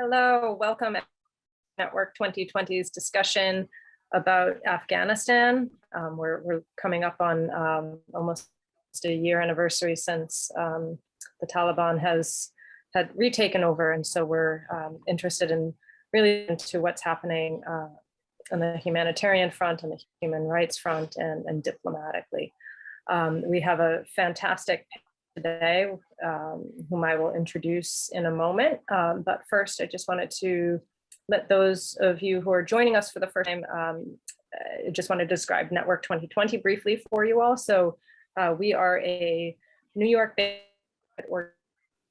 Hello, welcome to Network 2020's discussion about Afghanistan. We're coming up on almost a year anniversary since the Taliban had retaken over, and so we're interested in really into what's happening on the humanitarian front, on the human rights front, and diplomatically. We have a fantastic today, whom I will introduce in a moment. But first, I just wanted to let those of you who are joining us for the first time, I just want to describe Network 2020 briefly for you all. So we are a New York-based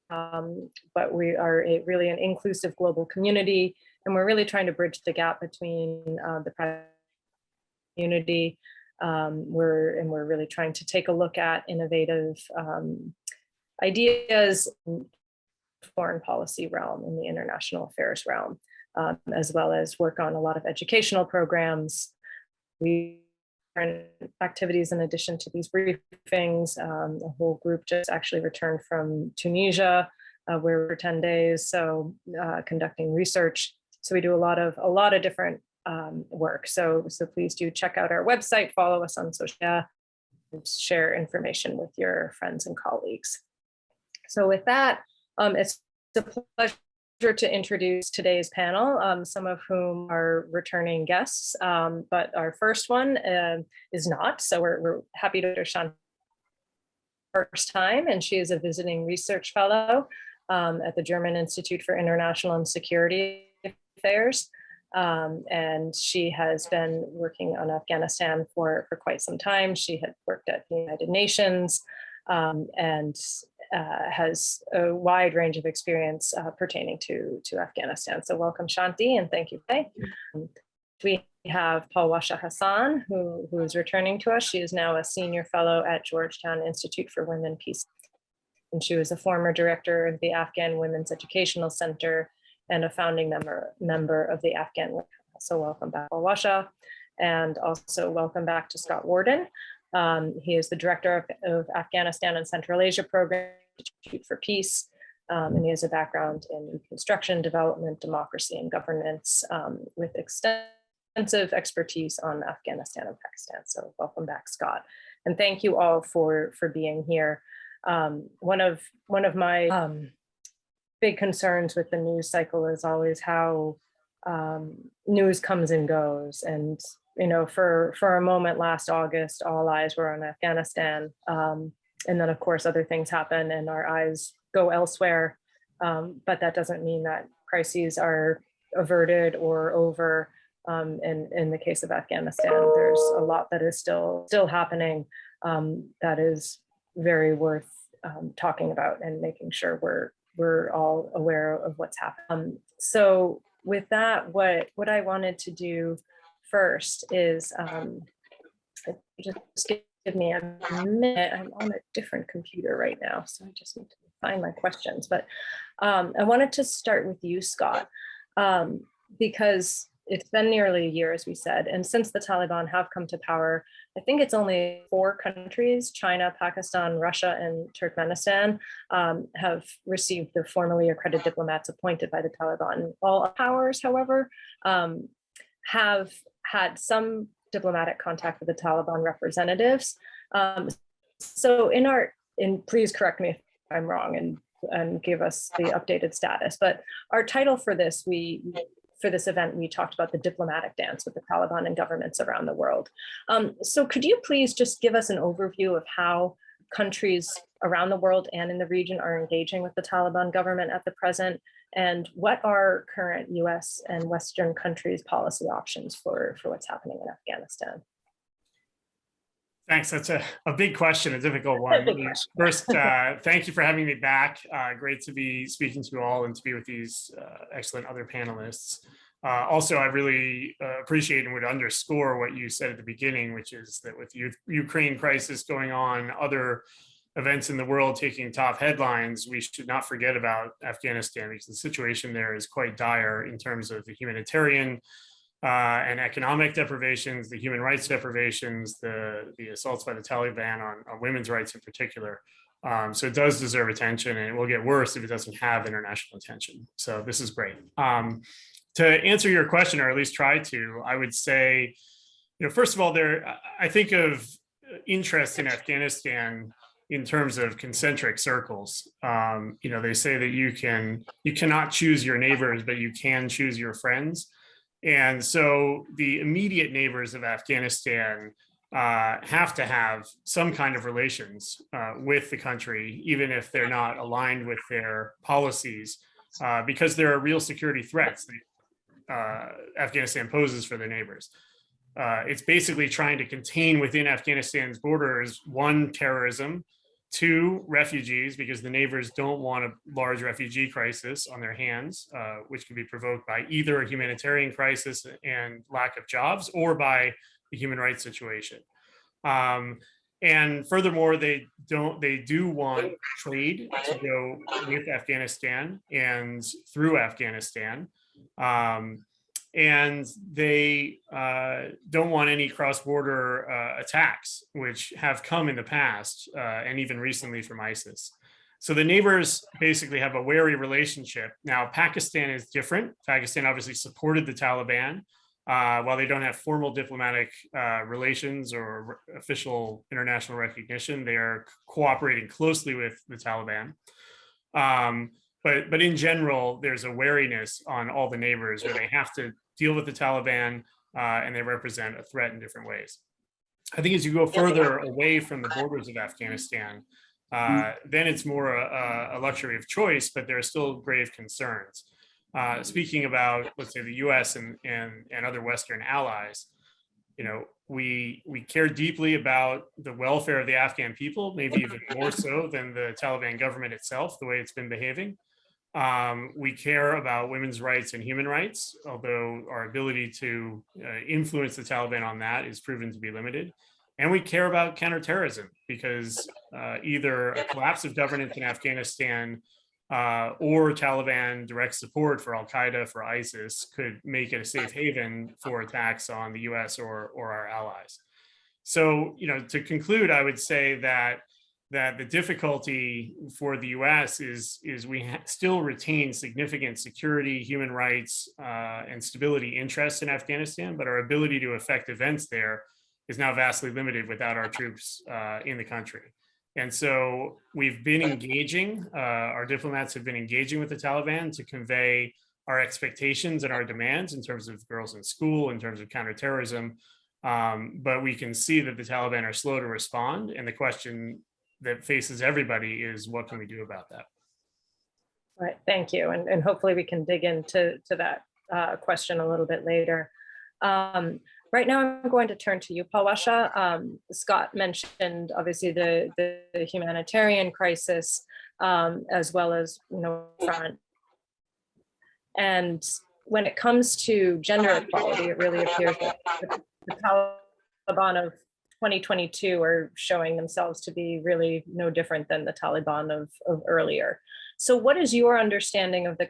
but we are really an inclusive global community, and we're really trying to bridge the gap between the private community. We're really trying to take a look at innovative ideas in the foreign policy realm, in the international affairs realm, as well as work on a lot of educational programs. We are activities in addition to these briefings. The whole group just actually returned from Tunisia, where we were 10 days, so conducting research. So we do a lot of different work. So please do check out our website, follow us on social media, and share information with your friends and colleagues. So with that, it's a pleasure to introduce today's panel, some of whom are returning guests, but our first one is not. So we're happy to Shanthie first time, and she is a visiting research fellow at the German Institute for International and Security Affairs. And she has been working on Afghanistan for quite some time. She had worked at the United Nations and has a wide range of experience pertaining to Afghanistan. So welcome, Shanthie, and thank you. We have Palwasha Hassan, who is returning to us. She is now a senior fellow at Georgetown Institute for Women, Peace. And she was a former director of the Afghan Women's Educational Center and a founding member of the Afghan Women. So welcome back, Palwasha, and also welcome back to Scott Worden. He is the director of Afghanistan and Central Asia Program, Institute for Peace, and he has a background in reconstruction, development, democracy, and governance, with extensive expertise on Afghanistan and Pakistan. So welcome back, Scott, and thank you all for being here. One of my big concerns with the news cycle is always how news comes and goes. And, you know, for a moment last August, all eyes were on Afghanistan. And then of course, other things happen and our eyes go elsewhere. But that doesn't mean that crises are averted or over. In the case of Afghanistan, there's a lot that is still happening that is very worth talking about and making sure we're all aware of what's happening. So with that, what I wanted to do first is just give me a minute. I'm on a different computer right now, so I just need to find my questions. But I wanted to start with you, Scott, because it's been nearly a year, as we said, and since the Taliban have come to power, I think it's only 4 countries, China, Pakistan, Russia, and Turkmenistan, have received the formally accredited diplomats appointed by the Taliban. All powers, however, have had some diplomatic contact with the Taliban representatives. So please correct me if I'm wrong and give us the updated status, but our title for this, for this event, we talked about the diplomatic dance with the Taliban and governments around the world. So could you please just give us an overview of how countries around the world and in the region are engaging with the Taliban government at the present, and what are current US and Western countries' policy options for what's happening in Afghanistan? Thanks. That's a big question, a difficult one. First, thank you for having me back. Great to be speaking to you all and to be with these excellent other panelists. Also, I really appreciate and would underscore what you said at the beginning, which is that with the Ukraine crisis going on, other events in the world taking top headlines, we should not forget about Afghanistan, because the situation there is quite dire in terms of the humanitarian and economic deprivations, the human rights deprivations, the assaults by the Taliban on women's rights in particular. So it does deserve attention, and it will get worse if it doesn't have international attention. So this is great. To answer your question, or at least try to, I would say, first of all, I think of interest in Afghanistan in terms of concentric circles. They say that you cannot choose your neighbors, but you can choose your friends. And so the immediate neighbors of Afghanistan have to have some kind of relations with the country, even if they're not aligned with their policies, because there are real security threats that Afghanistan poses for their neighbors. It's basically trying to contain within Afghanistan's borders, one, terrorism, two, refugees, because the neighbors don't want a large refugee crisis on their hands, which can be provoked by either a humanitarian crisis and lack of jobs, or by the human rights situation. And furthermore, they do want trade to go with Afghanistan and through Afghanistan. And they don't want any cross-border attacks, which have come in the past and even recently from ISIS. So the neighbors basically have a wary relationship. Now, Pakistan is different. Pakistan obviously supported the Taliban. While they don't have formal diplomatic relations or official international recognition, they are cooperating closely with the Taliban. But in general, there's a wariness on all the neighbors where they have to deal with the Taliban and they represent a threat in different ways. I think as you go further away from the borders of Afghanistan, then it's more a luxury of choice, but there are still grave concerns. Speaking about, let's say, the US and other Western allies, we care deeply about the welfare of the Afghan people, maybe even more so than the Taliban government itself, the way it's been behaving. We care about women's rights and human rights, although our ability to influence the Taliban on that is proven to be limited. And we care about counterterrorism, because either a collapse of governance in Afghanistan or Taliban direct support for Al-Qaeda, for ISIS, could make it a safe haven for attacks on the US or our allies. So, to conclude, I would say that the difficulty for the US is we still retain significant security, human rights, and stability interests in Afghanistan, but our ability to affect events there is now vastly limited without our troops in the country. And so we've been engaging, our diplomats have been engaging with the Taliban to convey our expectations and our demands in terms of girls in school, in terms of counterterrorism. But we can see that the Taliban are slow to respond. And the question that faces everybody is, what can we do about that? Right, thank you. And hopefully we can dig into that question a little bit later. Right now, I'm going to turn to you, Palwasha. Scott mentioned, obviously, the humanitarian crisis, as well as, front. And when it comes to gender equality, it really appears that the Taliban of 2022 are showing themselves to be really no different than the Taliban of earlier. So what is your understanding of the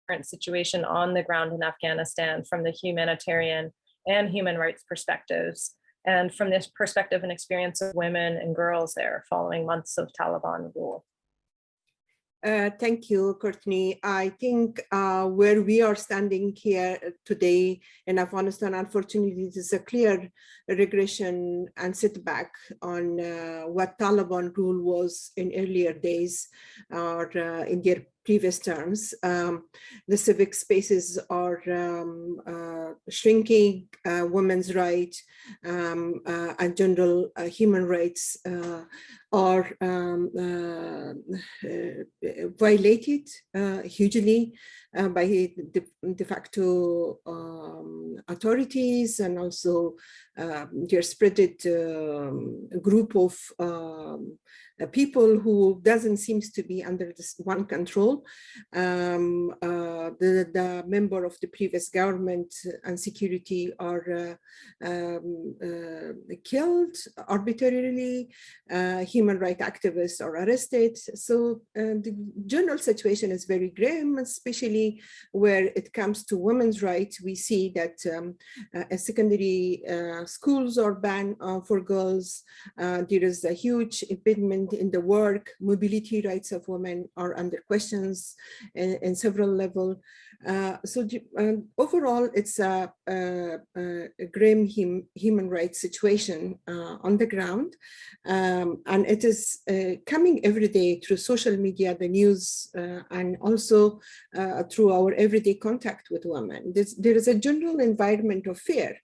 current situation on the ground in Afghanistan from the humanitarian and human rights perspectives, and from this perspective and experience of women and girls there following months of Taliban rule? Thank you, Courtney. I think where we are standing here today in Afghanistan, unfortunately, it is a clear regression and setback on what Taliban rule was in earlier days or in their previous terms. The civic spaces are shrinking, women's rights and general human rights are violated hugely by the de facto authorities, and also their spreaded group of people who doesn't seem to be under this one control. The member of the previous government and security are killed arbitrarily. Human rights activists are arrested. So the general situation is very grim, especially where it comes to women's rights. We see that secondary schools are banned for girls. There is a huge impediment involvement in the work, mobility rights of women are under questions in several levels. Overall, it's a grim human rights situation on the ground. And it is coming every day through social media, the news, and also through our everyday contact with women. There is a general environment of fear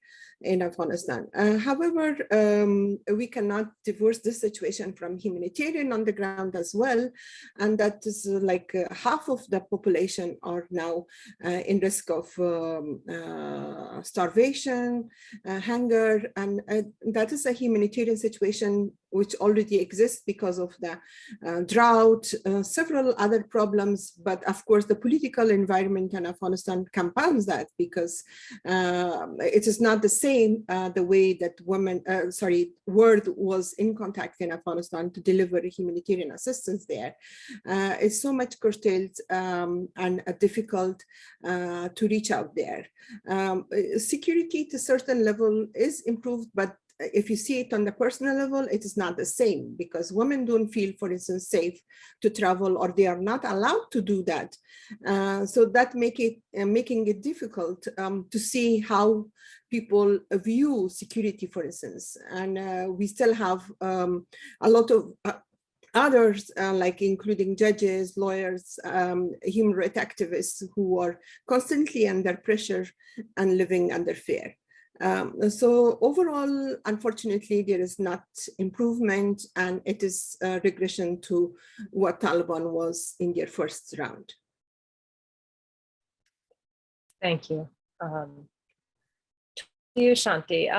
in Afghanistan. However, we cannot divorce this situation from humanitarian on the ground as well. And that is like half of the population are now in risk of starvation, hunger, and that is a humanitarian situation which already exists because of the drought, several other problems. But of course, the political environment in Afghanistan compounds that, because it is not the same the way that world was in contact in Afghanistan to deliver humanitarian assistance there. It's so much curtailed and difficult to reach out there. Security to a certain level is improved, but if you see it on the personal level, it is not the same, because women don't feel, for instance, safe to travel, or they are not allowed to do that. So that making it difficult to see how people view security, for instance. And we still have a lot of others, like including judges, lawyers, human rights activists who are constantly under pressure and living under fear. So overall, unfortunately, there is not improvement, and it is a regression to what Taliban was in their first round. Thank you. To you, Shanthie.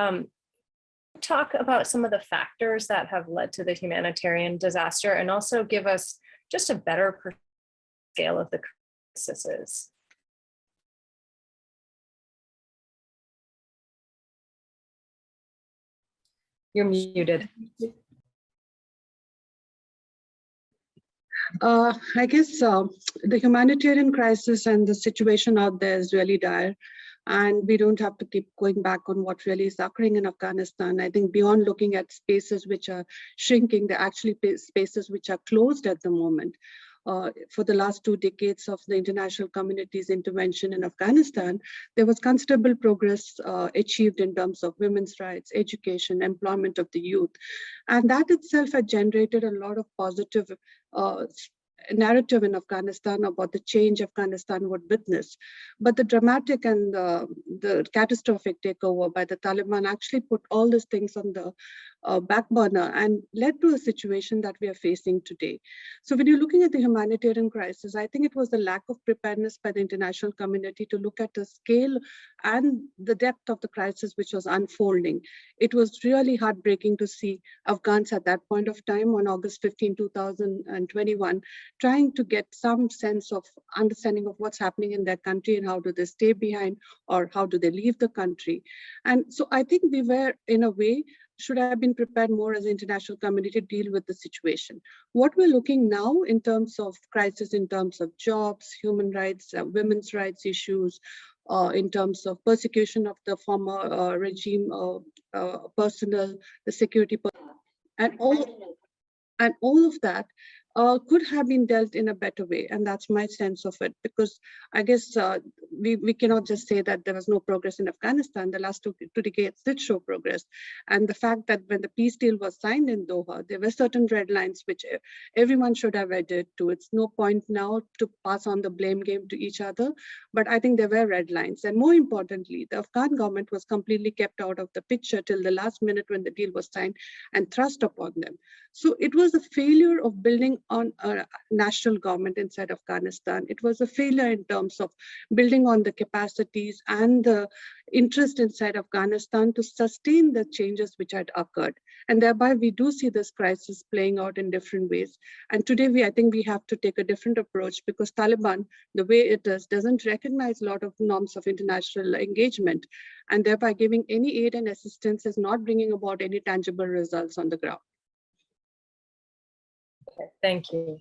Talk about some of the factors that have led to the humanitarian disaster, and also give us just a better scale of the crises. You're muted. I guess the humanitarian crisis and the situation out there is really dire. And we don't have to keep going back on what really is occurring in Afghanistan. I think beyond looking at spaces which are shrinking, they're actually spaces which are closed at the moment. For the last 2 decades of the international community's intervention in Afghanistan, there was considerable progress achieved in terms of women's rights, education, employment of the youth. And that itself had generated a lot of positive narrative in Afghanistan about the change Afghanistan would witness. But the dramatic and the catastrophic takeover by the Taliban actually put all these things on the back burner and led to a situation that we are facing today. So when you're looking at the humanitarian crisis, I think it was the lack of preparedness by the international community to look at the scale and the depth of the crisis which was unfolding. It was really heartbreaking to see Afghans at that point of time on August 15, 2021, trying to get some sense of understanding of what's happening in their country and how do they stay behind or how do they leave the country. And so I think we were, in a way, should have been prepared more as an international community to deal with the situation. What we're looking now in terms of crisis, in terms of jobs, human rights, women's rights issues, in terms of persecution of the former regime personnel, the security personnel, and all of that could have been dealt in a better way. And that's my sense of it, because I guess we cannot just say that there was no progress in Afghanistan. The last two decades did show progress. And the fact that when the peace deal was signed in Doha, there were certain red lines which everyone should have adhered to. It's no point now to pass on the blame game to each other, but I think there were red lines. And more importantly, the Afghan government was completely kept out of the picture till the last minute when the deal was signed and thrust upon them. So it was a failure of building on a national government inside Afghanistan. It was a failure in terms of building on the capacities and the interest inside Afghanistan to sustain the changes which had occurred. And thereby we do see this crisis playing out in different ways. And today I think we have to take a different approach, because Taliban, the way it is, doesn't recognize a lot of norms of international engagement. And thereby giving any aid and assistance is not bringing about any tangible results on the ground. Okay, thank you.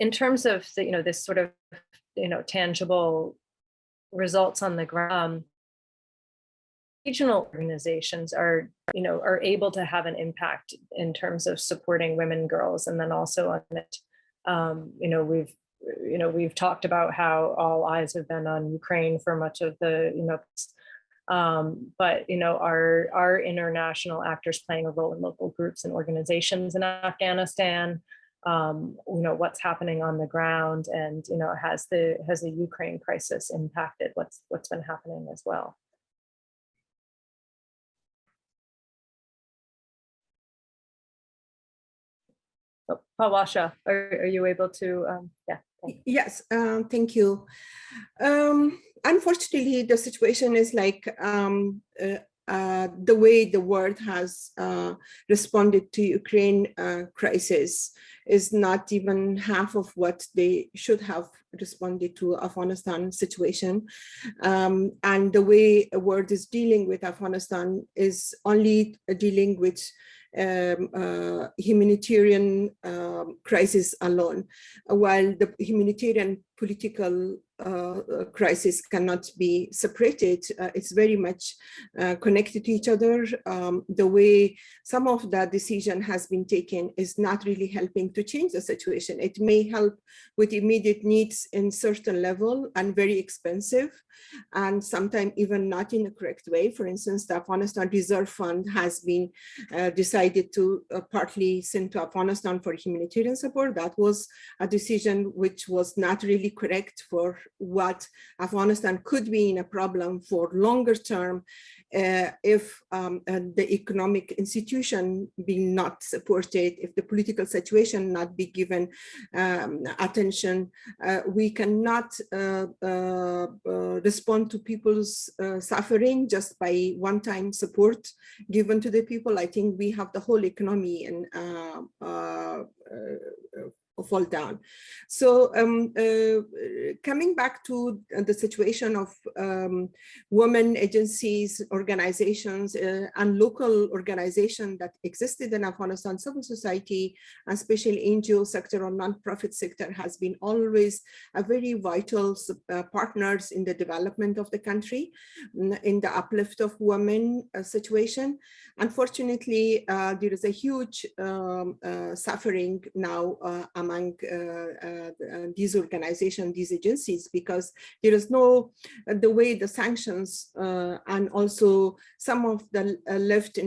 In terms of the, this sort of – tangible results on the ground, regional organizations are, are able to have an impact in terms of supporting women, girls, and then also on it, we've talked about how all eyes have been on Ukraine for much of the, but our international actors playing a role in local groups and organizations in Afghanistan, what's happening on the ground, and has the Ukraine crisis impacted what's been happening as well. Oh, Palwasha, are you able to? Yeah. Yes, thank you. Unfortunately, the situation is like the way the world has responded to Ukraine crisis is not even half of what they should have responded to Afghanistan situation. And the way the world is dealing with Afghanistan is only dealing with humanitarian crisis alone, while the humanitarian political crisis cannot be separated. It's very much connected to each other. The way some of that decision has been taken is not really helping to change the situation. It may help with immediate needs in certain level and very expensive, and sometimes even not in the correct way. For instance, the Afghanistan Reserve Fund has been decided to partly send to Afghanistan for humanitarian support. That was a decision which was not really correct for what Afghanistan could be in a problem for longer term if the economic institution being not supported, if the political situation not be given attention. We cannot respond to people's suffering just by one-time support given to the people. I think we have the whole economy and fall down. So coming back to the situation of women agencies, organizations, and local organizations that existed in Afghanistan, civil society, and especially NGO sector or nonprofit sector has been always a very vital partners in the development of the country, in the uplift of women situation. Unfortunately, there is a huge suffering now among these organizations, these agencies, because there is no, the way the sanctions and also some of the left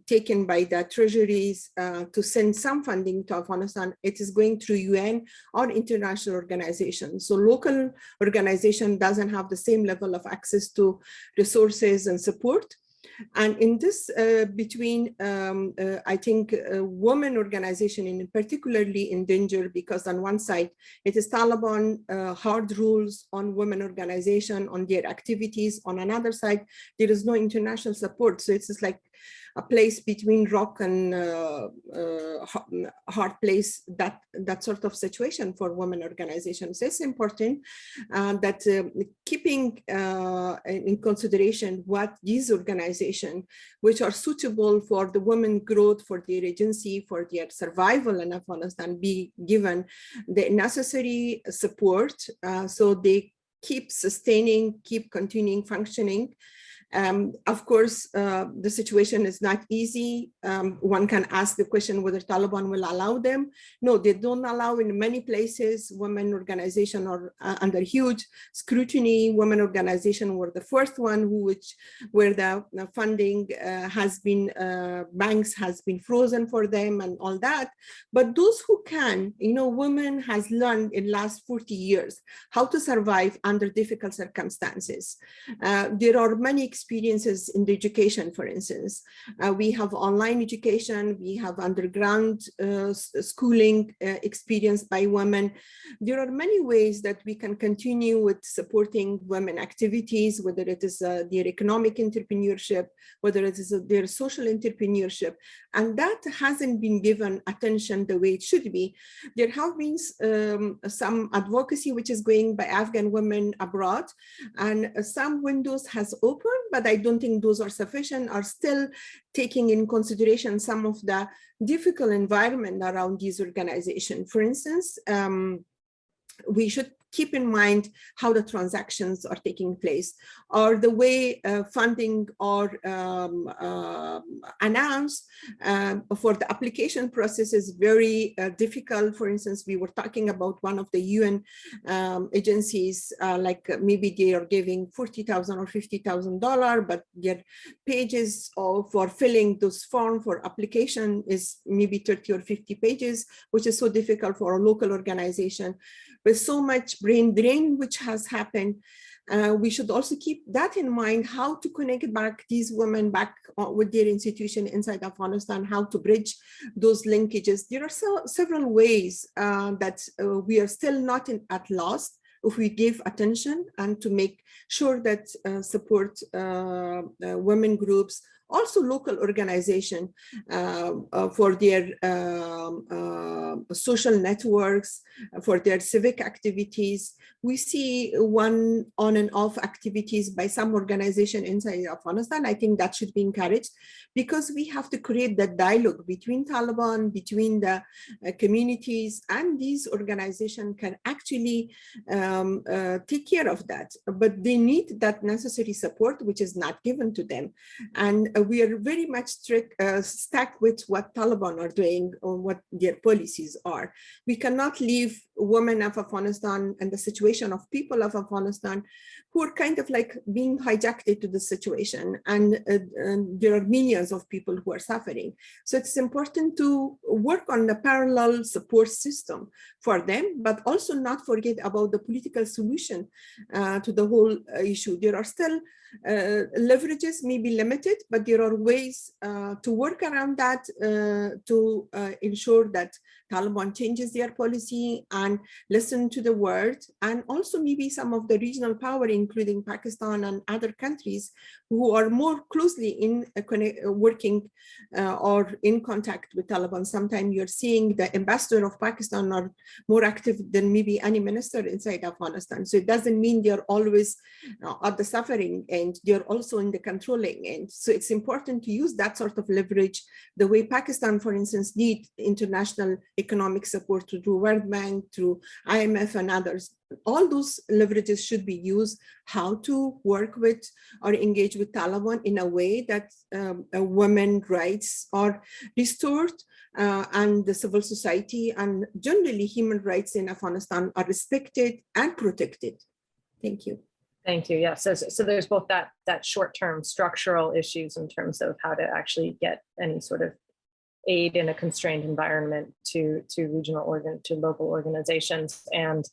taken by the treasuries to send some funding to Afghanistan, it is going through UN or international organizations. So local organization doesn't have the same level of access to resources and support. And in this between, I think women organization in particularly in danger, because on one side, it is Taliban hard rules on women organization, on their activities. On another side, there is no international support. So it's just like a place between rock and hard place, that sort of situation for women organizations. It's important that keeping in consideration what these organizations, which are suitable for the women growth, for their agency, for their survival in Afghanistan, be given the necessary support so they keep sustaining, keep continuing functioning. Of course, the situation is not easy. One can ask the question whether Taliban will allow them. No, they don't allow in many places. Women organizations are under huge scrutiny. Women organizations were the first one where the funding has been, banks has been frozen for them and all that. But those who can, women has learned in last 40 years how to survive under difficult circumstances. There are many experiences in the education, for instance. We have online education, we have underground schooling experience by women. There are many ways that we can continue with supporting women activities, whether it is their economic entrepreneurship, whether it is their social entrepreneurship, and that hasn't been given attention the way it should be. There have been some advocacy which is going by Afghan women abroad, and some windows has opened, but I don't think those are sufficient, are still taking in consideration some of the difficult environment around these organizations. For instance, we should keep in mind how the transactions are taking place, or the way funding are announced for the application process is very difficult. For instance, we were talking about one of the UN agencies, like maybe they are giving $40,000 or $50,000, but their pages for filling those forms for application is maybe 30 or 50 pages, which is so difficult for a local organization. With so much brain drain which has happened, we should also keep that in mind, how to connect back these women back with their institution inside Afghanistan, how to bridge those linkages. There are several ways that we are still not at loss if we give attention, and to make sure that support women groups, also local organization for their social networks, for their civic activities. We see on and off activities by some organization inside Afghanistan. I think that should be encouraged, because we have to create that dialogue between Taliban, between the communities, and these organizations can actually take care of that. But they need that necessary support, which is not given to them. And we are very much stuck with what Taliban are doing or what their policies are. We cannot leave women of Afghanistan and the situation of people of Afghanistan who are kind of like being hijacked to the situation. And there are millions of people who are suffering. So it's important to work on the parallel support system for them, but also not forget about the political solution to the whole issue. There are still leverages, may be limited, but there are ways to work around that to ensure that Taliban changes their policy and listen to the word, and also maybe some of the regional power, including Pakistan and other countries who are more closely in working or in contact with Taliban. Sometimes you're seeing the ambassador of Pakistan are more active than maybe any minister inside Afghanistan. So it doesn't mean they're always at the suffering end, they're also in the controlling end. So it's important to use that sort of leverage, the way Pakistan, for instance, need international economic support through World Bank, through IMF and others. All those leverages should be used, how to work with or engage with Taliban in a way that women's rights are restored and the civil society and generally human rights in Afghanistan are respected and protected. Thank you. Thank you. Yeah. So there's both that short-term structural issues in terms of how to actually get any sort of aid in a constrained environment to local organizations, and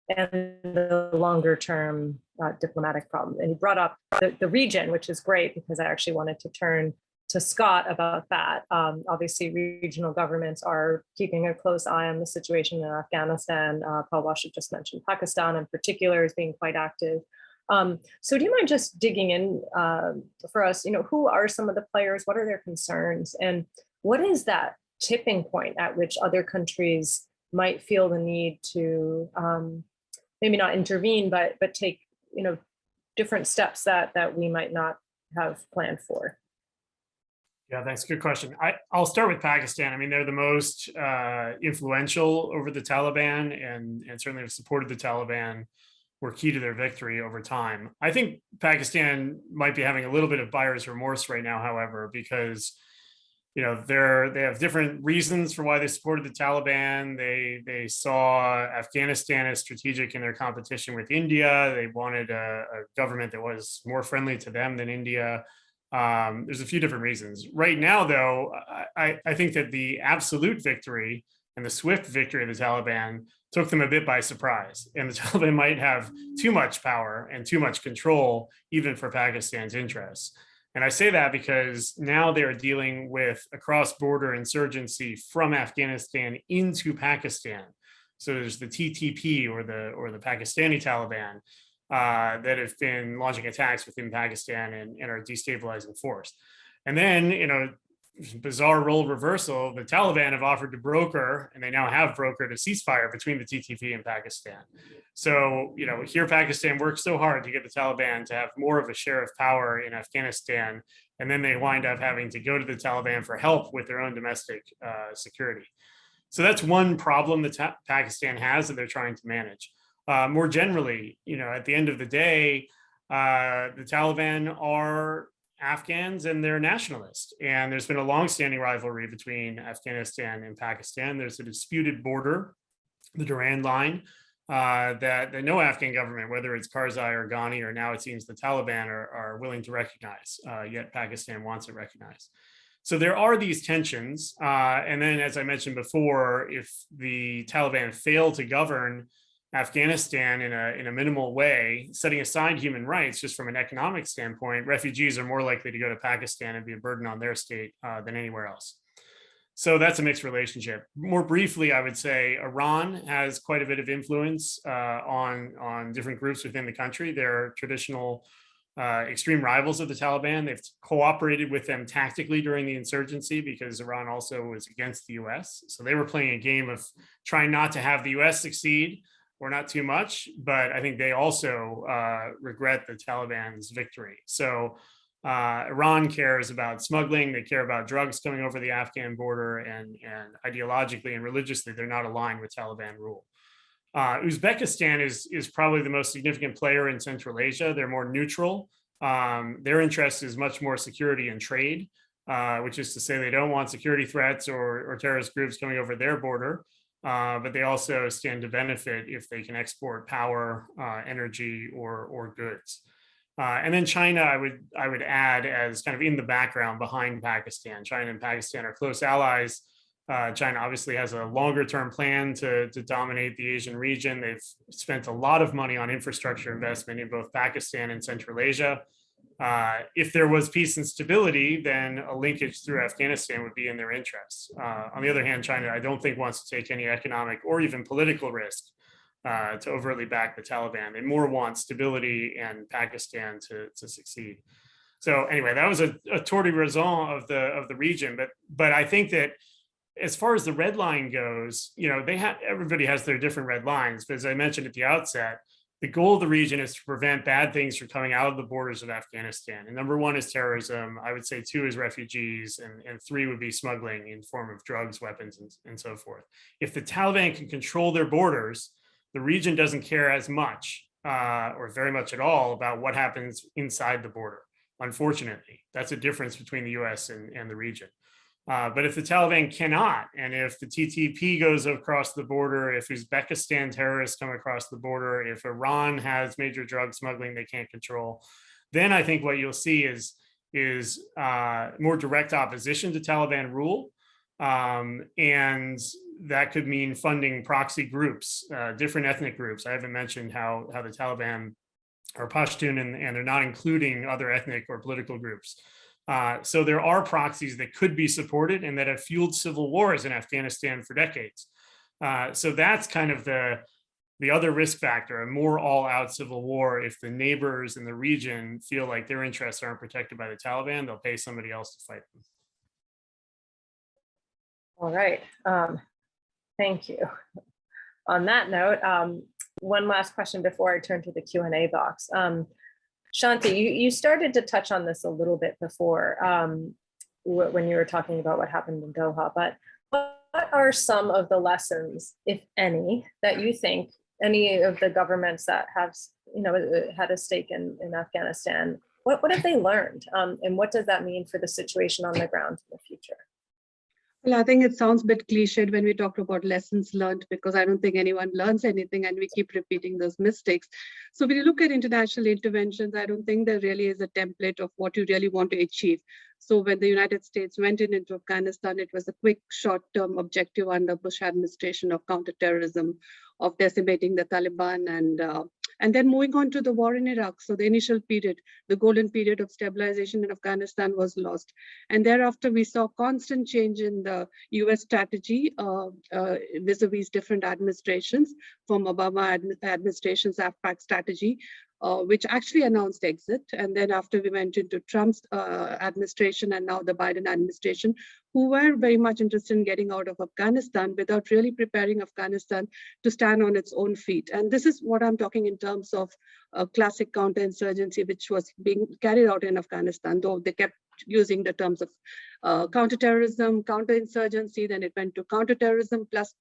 the longer term diplomatic problem. And you brought up the region, which is great, because I actually wanted to turn to Scott about that. Obviously, regional governments are keeping a close eye on the situation in Afghanistan. Palwasha just mentioned Pakistan in particular is being quite active. So do you mind just digging in for us, who are some of the players, what are their concerns, and what is that tipping point at which other countries might feel the need to maybe not intervene, but take different steps that we might not have planned for? Yeah, thanks. Good question. I'll start with Pakistan. I mean, they're the most influential over the Taliban, and certainly have supported the Taliban, were key to their victory over time. I think Pakistan might be having a little bit of buyer's remorse right now, however, because they have different reasons for why they supported the Taliban. They saw Afghanistan as strategic in their competition with India. They wanted a government that was more friendly to them than India. There's a few different reasons. Right now, though, I think that the absolute victory and the swift victory of the Taliban took them a bit by surprise. And the Taliban might have too much power and too much control, even for Pakistan's interests. And I say that because now they're dealing with a cross-border insurgency from Afghanistan into Pakistan. So there's the TTP or the Pakistani Taliban that have been launching attacks within Pakistan and are destabilizing force. And then, bizarre role reversal, the Taliban have offered to broker, and they now have brokered a ceasefire between the TTP and Pakistan. So, here Pakistan works so hard to get the Taliban to have more of a share of power in Afghanistan, and then they wind up having to go to the Taliban for help with their own domestic security. So that's one problem that Pakistan has that they're trying to manage. More generally, at the end of the day, the Taliban are Afghans and they're nationalists. And there's been a longstanding rivalry between Afghanistan and Pakistan. There's a disputed border, the Durand Line, that no Afghan government, whether it's Karzai or Ghani, or now it seems the Taliban, are willing to recognize, yet Pakistan wants it recognized. So there are these tensions. And then, as I mentioned before, if the Taliban fail to govern Afghanistan in a minimal way, setting aside human rights, just from an economic standpoint, refugees are more likely to go to Pakistan and be a burden on their state than anywhere else. So that's a mixed relationship. More briefly, I would say Iran has quite a bit of influence on different groups within the country. They're traditional extreme rivals of the Taliban. They've cooperated with them tactically during the insurgency because Iran also was against the US. So they were playing a game of trying not to have the US succeed, or not too much, but I think they also regret the Taliban's victory. So Iran cares about smuggling, they care about drugs coming over the Afghan border, and ideologically and religiously, they're not aligned with Taliban rule. Uzbekistan is probably the most significant player in Central Asia. They're more neutral. Their interest is much more security and trade, which is to say they don't want security threats or terrorist groups coming over their border. But they also stand to benefit if they can export power, energy, or goods. And then China, I would add as kind of in the background behind Pakistan. China and Pakistan are close allies. China obviously has a longer term plan to dominate the Asian region. They've spent a lot of money on infrastructure investment in both Pakistan and Central Asia. If there was peace and stability, then a linkage through Afghanistan would be in their interests. On the other hand, China, I don't think wants to take any economic or even political risk to overtly back the Taliban. They more want stability and Pakistan to succeed. So anyway, that was a tour de raison of the region. But I think that as far as the red line goes, everybody has their different red lines. But as I mentioned at the outset, the goal of the region is to prevent bad things from coming out of the borders of Afghanistan. And number one is terrorism. I would say two is refugees, and three would be smuggling in form of drugs, weapons, and so forth. If the Taliban can control their borders, the region doesn't care as much or very much at all about what happens inside the border. Unfortunately, that's a difference between the US and the region. But if the Taliban cannot, and if the TTP goes across the border, if Uzbekistan terrorists come across the border, if Iran has major drug smuggling they can't control, then I think what you'll see is more direct opposition to Taliban rule. And that could mean funding proxy groups, different ethnic groups. I haven't mentioned how the Taliban are Pashtun and they're not including other ethnic or political groups. So there are proxies that could be supported and that have fueled civil wars in Afghanistan for decades. So that's kind of the other risk factor, a more all-out civil war. If the neighbors in the region feel like their interests aren't protected by the Taliban, they'll pay somebody else to fight them. All right. Thank you. On that note, one last question before I turn to the Q&A box. Shanthie, you started to touch on this a little bit before when you were talking about what happened in Doha, but what are some of the lessons, if any, that you think any of the governments that have had a stake in Afghanistan, what have they learned? And what does that mean for the situation on the ground in the future? Well, I think it sounds a bit cliched when we talk about lessons learned, because I don't think anyone learns anything and we keep repeating those mistakes. So when you look at international interventions, I don't think there really is a template of what you really want to achieve. So when the United States went into Afghanistan, it was a quick short-term objective under Bush administration of counterterrorism, of decimating the Taliban, and then moving on to the war in Iraq. So the initial period, the golden period of stabilization in Afghanistan was lost. And thereafter, we saw constant change in the US strategy vis-a-vis different administrations, from Obama administration's AFPAC strategy, which actually announced exit. And then after we went into Trump's administration and now the Biden administration, who were very much interested in getting out of Afghanistan without really preparing Afghanistan to stand on its own feet. And this is what I'm talking in terms of classic counterinsurgency, which was being carried out in Afghanistan, though they kept using the terms of counterterrorism, counterinsurgency, then it went to counterterrorism plus.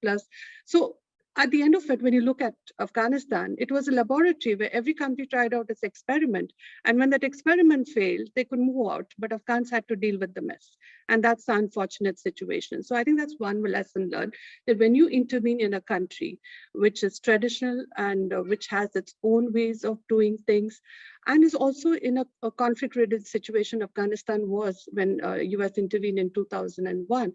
So at the end of it, when you look at Afghanistan, it was a laboratory where every country tried out its experiment. And when that experiment failed, they could move out, but Afghans had to deal with the mess. And that's the unfortunate situation. So I think that's one lesson learned, that when you intervene in a country which is traditional and which has its own ways of doing things, and is also in a conflict-ridden situation, Afghanistan was when US intervened in 2001,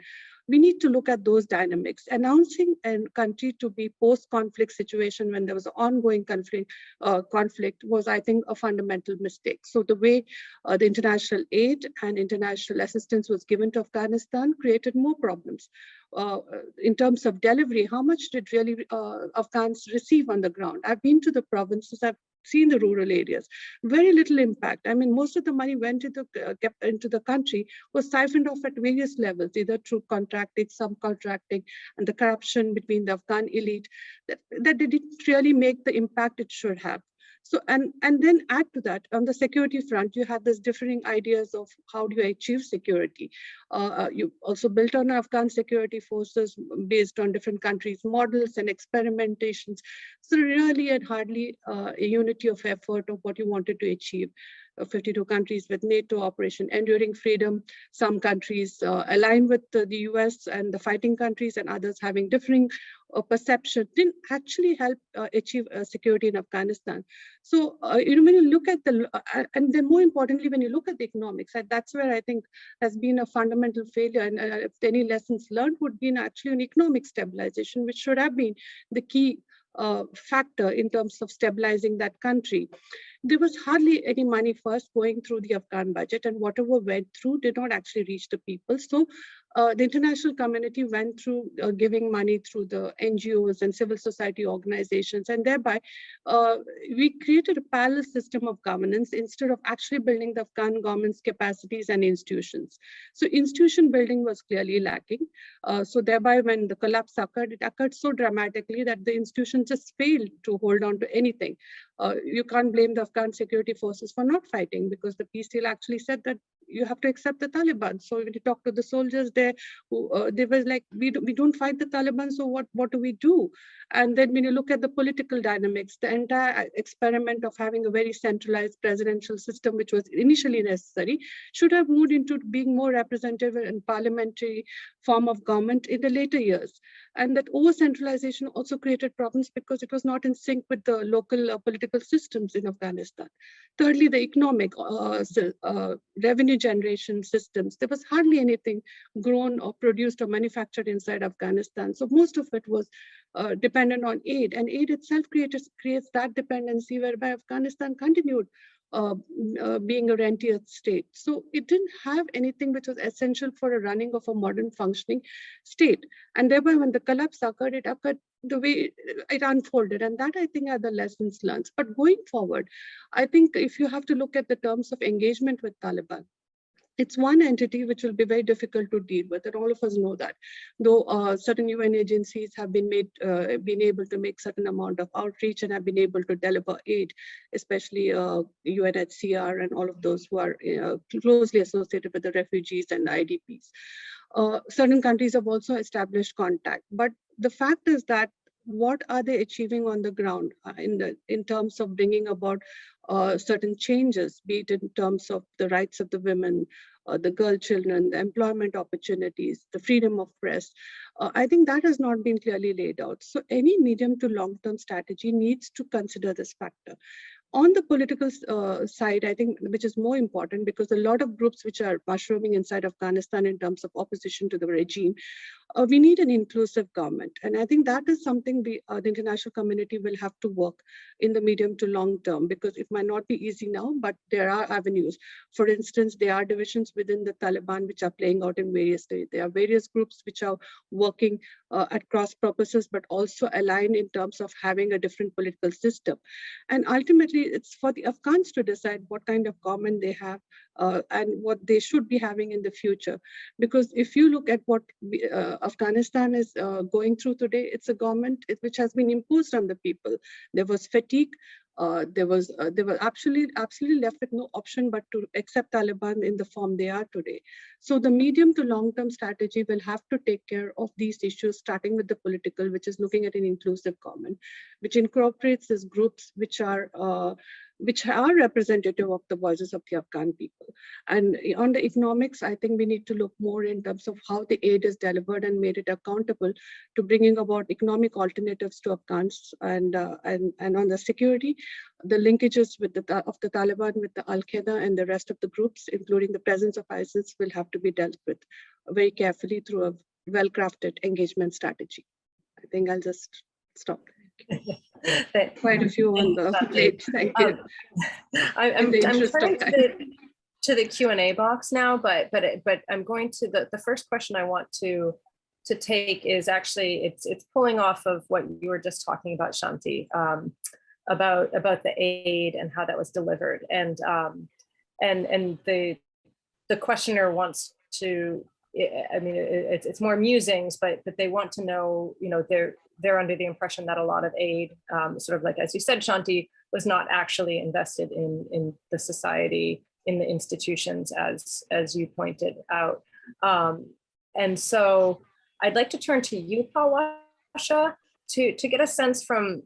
we need to look at those dynamics. Announcing a country to be post-conflict situation when there was an ongoing conflict was, I think, a fundamental mistake. So the way the international aid and international assistance was given to Afghanistan created more problems. In terms of delivery, how much did really Afghans receive on the ground? I've been to the provinces, I've seen the rural areas, very little impact. I mean, most of the money went into the country, was siphoned off at various levels, either through contracting, subcontracting, and the corruption between the Afghan elite, that they didn't really make the impact it should have. So, and then add to that, on the security front, you have this differing ideas of how do you achieve security. You also built on Afghan security forces based on different countries' models and experimentations. So really and hardly a unity of effort of what you wanted to achieve. 52 countries with NATO, Operation Enduring Freedom, some countries aligned with the US and the fighting countries, and others having differing perception, didn't actually help achieve security in Afghanistan. So, when you look at and then more importantly, when you look at the economics, that's where I think has been a fundamental failure. And if any lessons learned would be in actually an economic stabilization, which should have been the key factor in terms of stabilizing that country. There was hardly any money first going through the Afghan budget, and whatever went through did not actually reach the people. So the international community went through giving money through the NGOs and civil society organizations, and thereby we created a parallel system of governance instead of actually building the Afghan government's capacities and institutions. So institution building was clearly lacking. So thereby when the collapse occurred, it occurred so dramatically that the institutions just failed to hold on to anything. You can't blame the Afghan security forces for not fighting, because the peace deal actually said that you have to accept the Taliban. So when you talk to the soldiers there, they were like, we don't fight the Taliban, so what do we do? And then when you look at the political dynamics, the entire experiment of having a very centralized presidential system, which was initially necessary, should have moved into being more representative and parliamentary form of government in the later years. And that over-centralization also created problems because it was not in sync with the local political systems in Afghanistan. Thirdly, the economic revenue generation systems. There was hardly anything grown or produced or manufactured inside Afghanistan. So most of it was dependent on aid, and aid itself creates that dependency whereby Afghanistan continued being a rentier state. So it didn't have anything which was essential for a running of a modern functioning state. And thereby when the collapse occurred, it occurred the way it unfolded. And that I think are the lessons learned. But going forward, I think if you have to look at the terms of engagement with Taliban, it's one entity which will be very difficult to deal with, and all of us know that. Though certain UN agencies have been able to make certain amount of outreach and have been able to deliver aid, especially UNHCR and all of those who are closely associated with the refugees and the IDPs. Certain countries have also established contact, but the fact is that what are they achieving on the ground in terms of bringing about certain changes, be it in terms of the rights of the women, the girl children, the employment opportunities, the freedom of press. I think that has not been clearly laid out. So any medium to long-term strategy needs to consider this factor. On the political side, I think, which is more important, because a lot of groups which are mushrooming inside Afghanistan in terms of opposition to the regime, we need an inclusive government. And I think that is something the international community will have to work in the medium to long term, because it might not be easy now, but there are avenues. For instance, there are divisions within the Taliban which are playing out in various ways. There are various groups which are working at cross purposes, but also aligned in terms of having a different political system. And ultimately, it's for the Afghans to decide what kind of government they have and what they should be having in the future. Because if you look at what Afghanistan is going through today, it's a government which has been imposed on the people. There was fatigue. they were absolutely left with no option but to accept Taliban in the form they are today. So the medium to long-term strategy will have to take care of these issues, starting with the political, which is looking at an inclusive government, which incorporates these groups which are representative of the voices of the Afghan people. And on the economics, I think we need to look more in terms of how the aid is delivered and made it accountable to bringing about economic alternatives to Afghans. And on the security, the linkages with the Taliban, with the Al-Qaeda and the rest of the groups, including the presence of ISIS, will have to be dealt with very carefully through a well-crafted engagement strategy. I think I'll just stop. Quite a few on the plate. Thank you. I'm turning to the Q&A box now, but I'm going to the first question I want to take is actually it's pulling off of what you were just talking about, Shanthie, about the aid and how that was delivered, and the questioner wants to. I mean, it's more musings, but they want to know, you know, they're under the impression that a lot of aid, sort of like, as you said, Shanthie, was not actually invested in the society, in the institutions, as you pointed out. And so I'd like to turn to you, Palwasha, to get a sense from,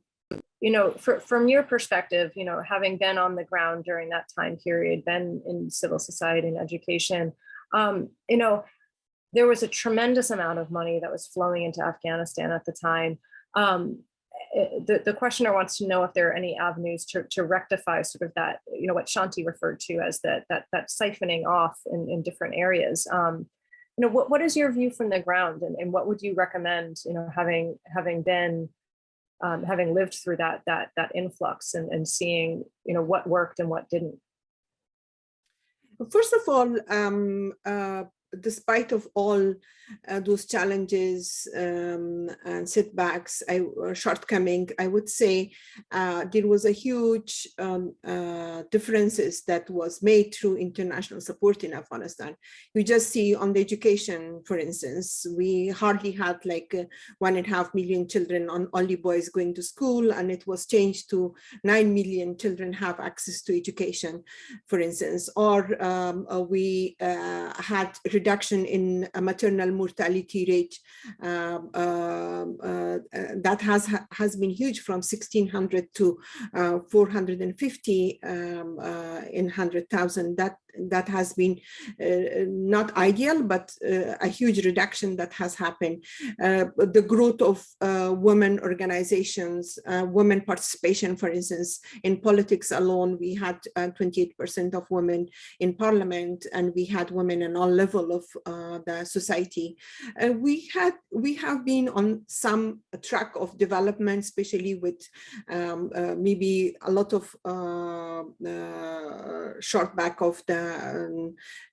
you know, from your perspective, you know, having been on the ground during that time period, been in civil society and education, you know, there was a tremendous amount of money that was flowing into Afghanistan at the time. The questioner wants to know if there are any avenues to rectify sort of that, you know, what Shanthie referred to as that siphoning off in different areas. You know, what is your view from the ground, and what would you recommend, you know, having lived through that influx and seeing, you know, what worked and what didn't? First of all, despite of all those challenges and setbacks, shortcoming, I would say there was a huge differences that was made through international support in Afghanistan. You just see on the education, for instance, we hardly had like 1.5 million children, only boys going to school, and it was changed to 9 million children have access to education, for instance. Or we had reduction in maternal mortality rate that has been huge, from 1,600 to 450 in 100,000. That has been not ideal, but a huge reduction that has happened. The growth of women organizations, women participation, for instance, in politics alone, we had 28% of women in parliament, and we had women in all levels of the society. We have been on some track of development, especially with maybe a lot of short back of the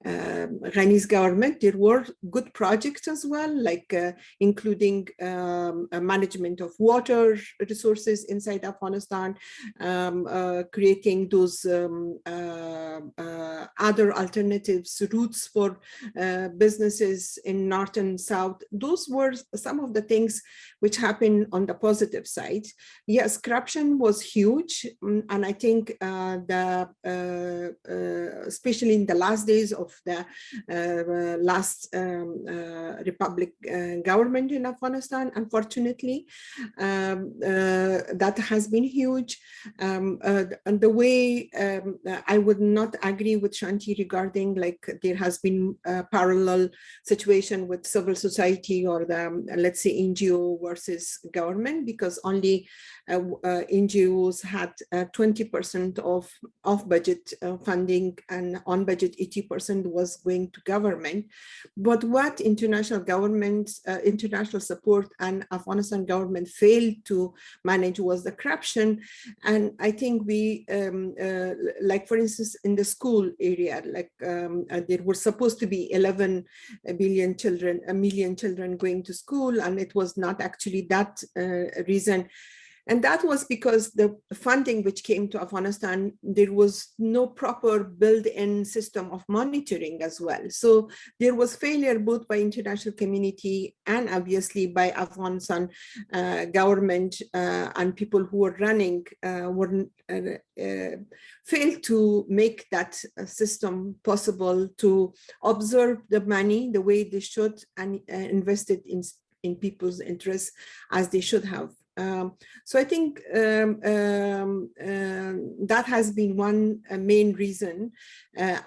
Ghani's government. There were good projects as well, like including management of water resources inside Afghanistan, creating those other alternatives, routes for businesses in north and south. Those were some of the things which happened on the positive side. Yes, corruption was huge, and I think especially in the last days of the last Republic government in Afghanistan, unfortunately, that has been huge. And the way I would not agree with Shanthie regarding like there has been a parallel situation with civil society or the, let's say, NGO versus government, because only NGOs had 20% of budget funding, and on budget 80% was going to government. But what international governments, international support and Afghanistan government failed to manage was the corruption. And I think we, like for instance, in the school area, like there were supposed to be 11 million children going to school, and it was not actually that reason. And that was because the funding which came to Afghanistan, there was no proper built-in system of monitoring as well. So there was failure both by international community and obviously by Afghanistan government and people who were running failed to make that system possible to observe the money the way they should and invest it in people's interests as they should have. So I think that has been one main reason.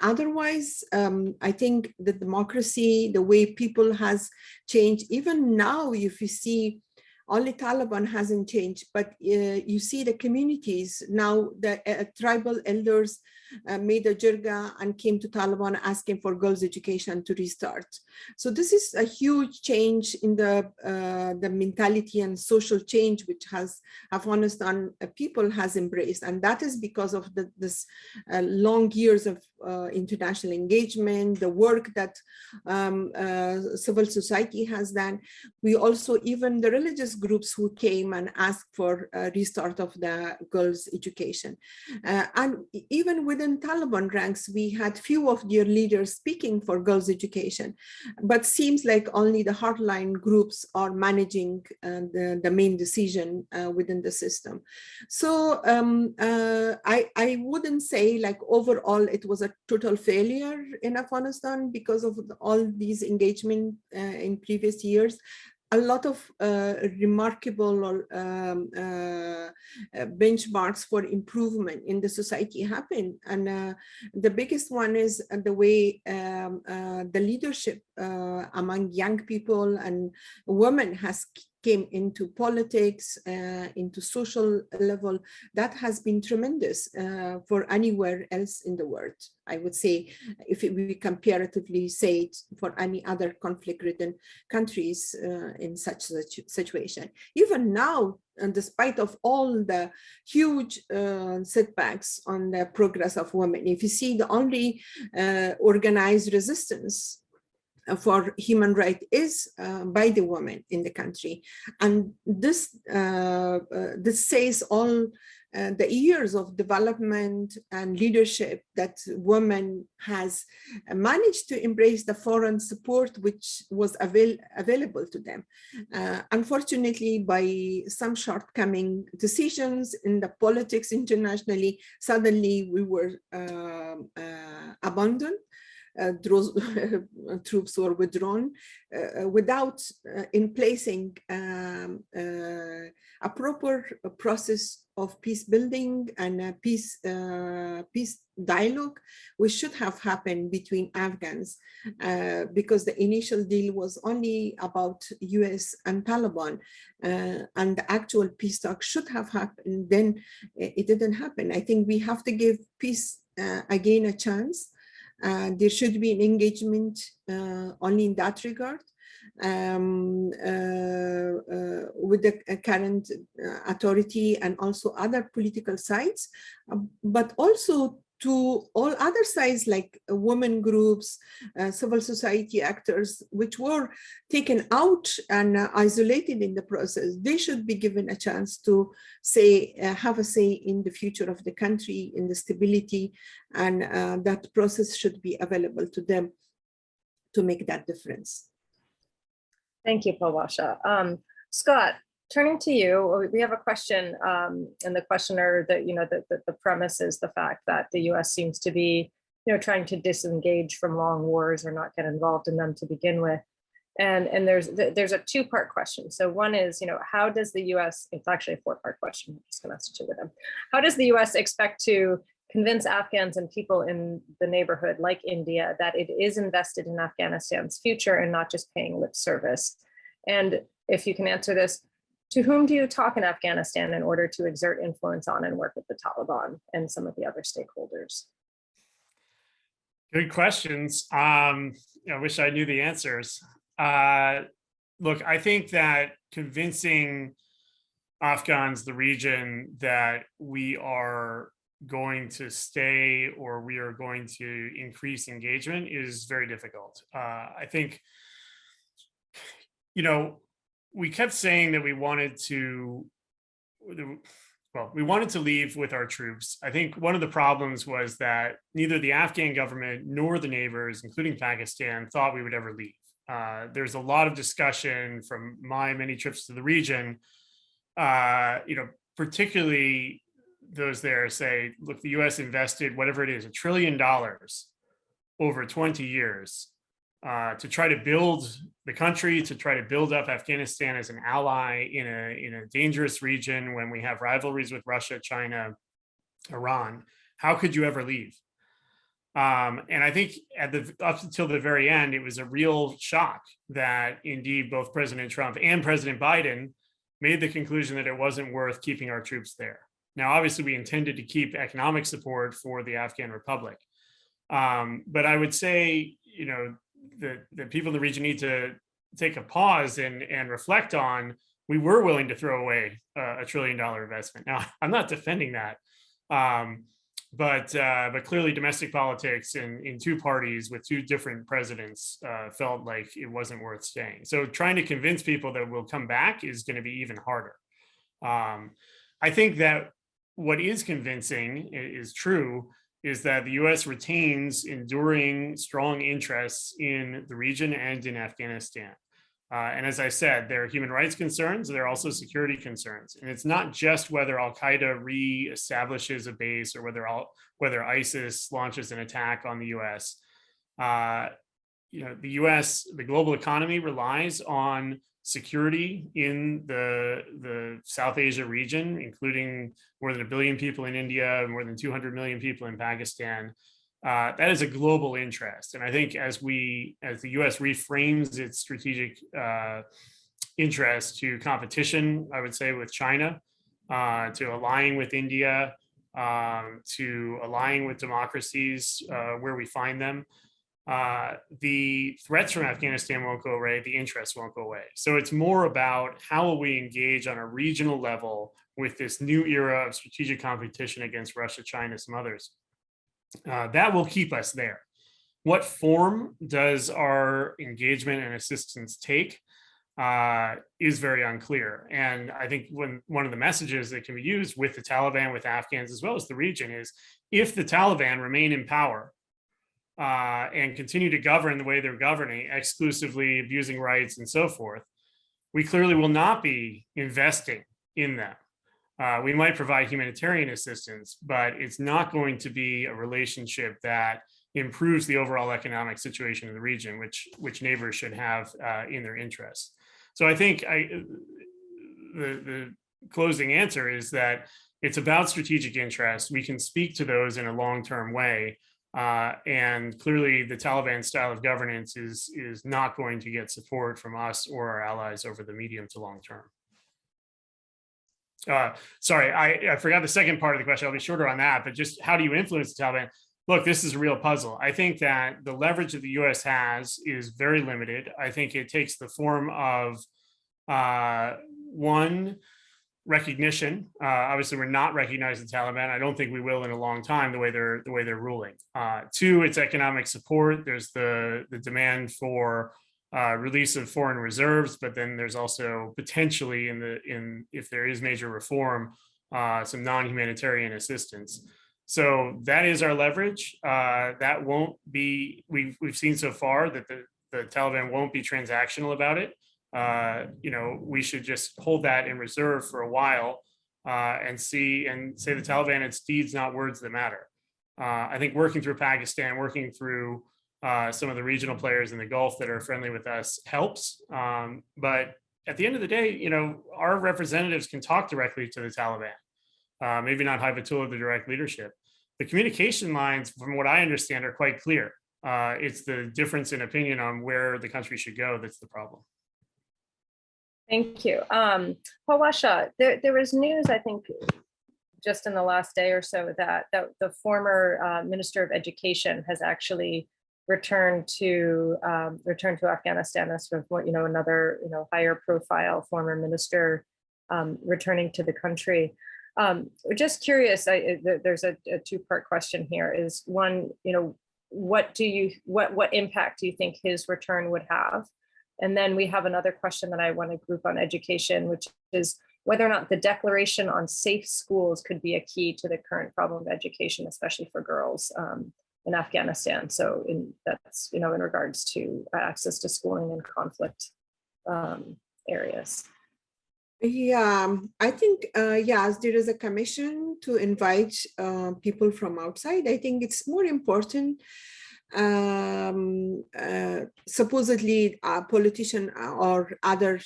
Otherwise, I think the democracy, the way people has changed, even now, if you see, only Taliban hasn't changed, but you see the communities now, the tribal elders made a jirga and came to Taliban asking for girls' education to restart. So this is a huge change in the mentality and social change which has Afghanistan people has embraced, and that is because of this long years of international engagement, the work that civil society has done. We also, even the religious groups who came and asked for a restart of the girls' education. And even within Taliban ranks, we had few of their leaders speaking for girls' education, but seems like only the hardline groups are managing the main decision within the system. So I wouldn't say like overall it was a total failure in Afghanistan because of all these engagement in previous years. A lot of remarkable benchmarks for improvement in the society happen. And the biggest one is the way the leadership among young people and women has came into politics, into social level. That has been tremendous for anywhere else in the world. I would say, if we comparatively say it for any other conflict-ridden countries in such a situation. Even now, and despite of all the huge setbacks on the progress of women, if you see the only organized resistance for human rights is by the women in the country. And this says all the years of development and leadership that women has managed to embrace the foreign support which was available to them. Unfortunately, by some shortcoming decisions in the politics internationally, suddenly we were abandoned. Troops were withdrawn without in placing a proper process of peace building and peace dialogue, which should have happened between Afghans, because the initial deal was only about US and Taliban, and the actual peace talk should have happened. Then it didn't happen. I think we have to give peace again a chance. There should be an engagement only in that regard with the current authority and also other political sides, but also to all other sides like women groups, civil society actors, which were taken out and isolated in the process. They should be given a chance to say, have a say in the future of the country, in the stability, and that process should be available to them to make that difference. Thank you, Palwasha. Scott, turning to you, we have a question in the questioner that, the premise is the fact that the US seems to be, trying to disengage from long wars or not get involved in them to begin with. And there's a two-part question. So one is, how does the US, it's actually a four-part question, I'm just gonna message it with them. How does the US expect to convince Afghans and people in the neighborhood like India that it is invested in Afghanistan's future and not just paying lip service? And if you can answer this, to whom do you talk in Afghanistan in order to exert influence on and work with the Taliban and some of the other stakeholders? Good questions. I wish I knew the answers. Look, I think that convincing Afghans, the region, that we are going to stay or we are going to increase engagement is very difficult. I think, we kept saying that we wanted to well, we wanted to leave with our troops. I think one of the problems was that neither the Afghan government nor the neighbors, including Pakistan, thought we would ever leave. There's a lot of discussion from my many trips to the region, particularly those there say, look, the US invested whatever it is, $1 trillion over 20 years to try to build the country, to try to build up Afghanistan as an ally in a dangerous region when we have rivalries with Russia, China, Iran. How could you ever leave? And I think up until the very end, it was a real shock that indeed both President Trump and President Biden made the conclusion that it wasn't worth keeping our troops there. Now, obviously, we intended to keep economic support for the Afghan Republic. But I would say, the people in the region need to take a pause and reflect on, we were willing to throw away a $1 trillion investment. Now, I'm not defending that. But clearly domestic politics in two parties with two different presidents felt like it wasn't worth staying. So trying to convince people that we'll come back is going to be even harder. I think that what is convincing is true is that the US retains enduring strong interests in the region and in Afghanistan. And as I said, there are human rights concerns, there are also security concerns. And it's not just whether Al-Qaeda re-establishes a base or whether ISIS launches an attack on the US. The US, the global economy relies on security in the South Asia region, including more than 1 billion people in India, more than 200 million people in Pakistan. That is a global interest. And I think as the US reframes its strategic interest to competition, I would say with China, to aligning with India, to aligning with democracies where we find them, the threats from Afghanistan won't go away, the interests won't go away. So it's more about how will we engage on a regional level with this new era of strategic competition against Russia, China, some others. That will keep us there. What form does our engagement and assistance take is very unclear. And I think one of the messages that can be used with the Taliban, with Afghans, as well as the region is, if the Taliban remain in power and continue to govern the way they're governing, exclusively abusing rights and so forth, we clearly will not be investing in them. We might provide humanitarian assistance, but it's not going to be a relationship that improves the overall economic situation in the region, which neighbors should have in their interests. So I think the closing answer is that it's about strategic interests. We can speak to those in a long-term way. And clearly the Taliban style of governance is not going to get support from us or our allies over the medium to long term. Sorry, I forgot the second part of the question. I'll be shorter on that, but just how do you influence the Taliban? Look, this is a real puzzle. I think that the leverage that the US has is very limited. I think it takes the form of one, recognition. Obviously, we're not recognizing the Taliban. I don't think we will in a long time the way they're ruling. Two, it's economic support. There's the demand for release of foreign reserves, but then there's also potentially if there is major reform, some non-humanitarian assistance. So that is our leverage. That won't be. We've seen so far that the Taliban won't be transactional about it. We should just hold that in reserve for a while and say the Taliban, it's deeds, not words that matter. I think working through Pakistan, working through some of the regional players in the Gulf that are friendly with us helps. But at the end of the day, our representatives can talk directly to the Taliban, maybe not Hibatullah, the direct leadership. The communication lines, from what I understand, are quite clear. It's the difference in opinion on where the country should go that's the problem. Thank you. Palwasha, there was news, I think, just in the last day or so that the former Minister of Education has actually returned to Afghanistan. That's sort of another higher profile former minister returning to the country. Just curious, there's a two-part question here. Is one, what impact do you think his return would have? And then we have another question that I want to group on education, which is, whether or not the declaration on safe schools could be a key to the current problem of education, especially for girls in Afghanistan. So that's, in regards to access to schooling in conflict areas. Yeah, I think, yes, there is a commission to invite people from outside. I think it's more important. Supposedly a politician or other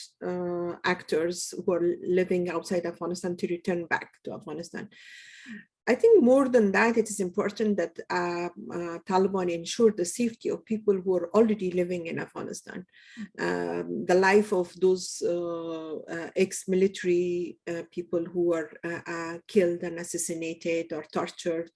actors who are living outside Afghanistan to return back to Afghanistan. I think more than that, it is important that Taliban ensure the safety of people who are already living in Afghanistan. The life of those ex-military people who are killed and assassinated or tortured.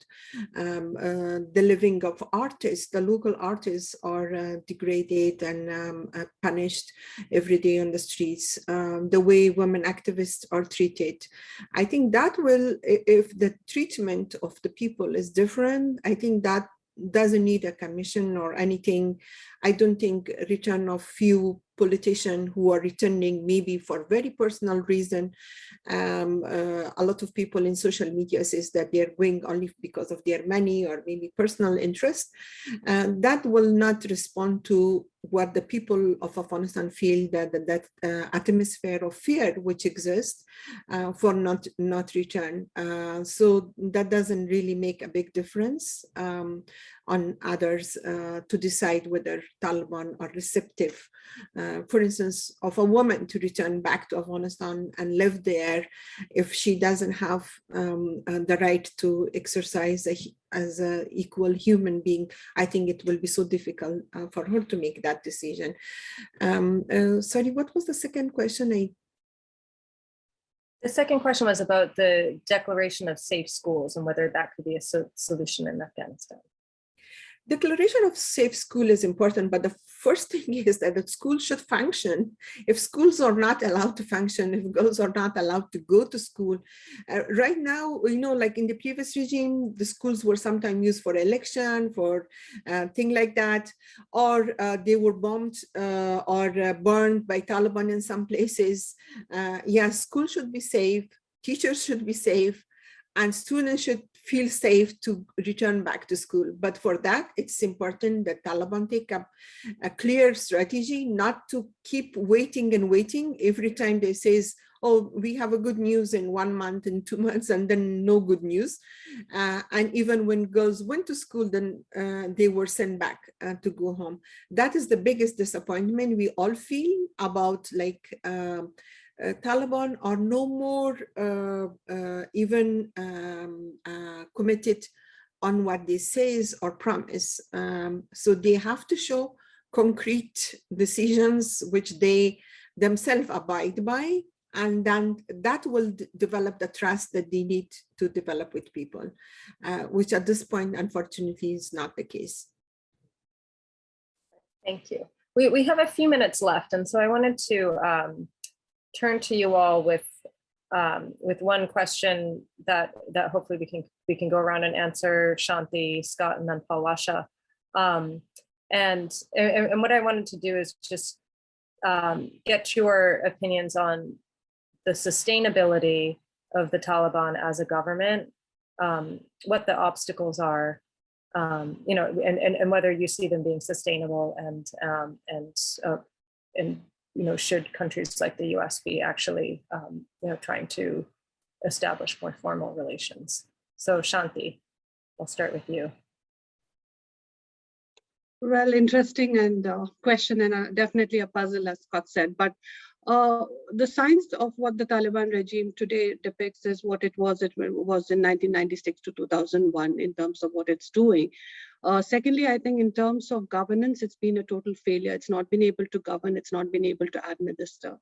The living of artists, the local artists are degraded and punished every day on the streets. The way women activists are treated. I think that will, if the treatment of the people is different, I think that doesn't need a commission or anything. I don't think return of few politicians who are returning maybe for very personal reason. A lot of people in social media says that they're going only because of their money or maybe personal interest. That will not respond to what the people of Afghanistan feel, that atmosphere of fear which exists for not return. So that doesn't really make a big difference on others to decide whether Taliban are receptive. For instance, of a woman to return back to Afghanistan and live there, if she doesn't have the right to exercise as an equal human being, I think it will be so difficult for her to make that decision. Sorry, what was the second question? The second question was about the declaration of safe schools and whether that could be a solution in Afghanistan. Declaration of safe school is important, but the first thing is that the school should function. If schools are not allowed to function, if girls are not allowed to go to school, right now, like in the previous regime, the schools were sometimes used for election, for things like that, or they were bombed or burned by Taliban in some places. Yes, school should be safe, teachers should be safe, and students should feel safe to return back to school. But for that, it's important that Taliban take up a clear strategy, not to keep waiting and waiting every time they says, oh, we have a good news in 1 month, in 2 months, and then no good news. And even when girls went to school, then they were sent back to go home. That is the biggest disappointment we all feel about, like, Taliban are no more even committed on what they say or promise. So they have to show concrete decisions which they themselves abide by, and then that will develop the trust that they need to develop with people, which at this point, unfortunately, is not the case. Thank you. We have a few minutes left, and so I wanted to turn to you all with one question that hopefully we can go around and answer, Shanthie, Scott, and then Palwasha. And what I wanted to do is just get your opinions on the sustainability of the Taliban as a government, what the obstacles are, and whether you see them being sustainable, and should countries like the US be actually, trying to establish more formal relations. So Shanthie, I'll start with you. Well, interesting and question, and definitely a puzzle, as Scott said. But the signs of what the Taliban regime today depicts is what it was in 1996 to 2001 in terms of what it's doing. Secondly, I think in terms of governance, it's been a total failure. It's not been able to govern. It's not been able to administer.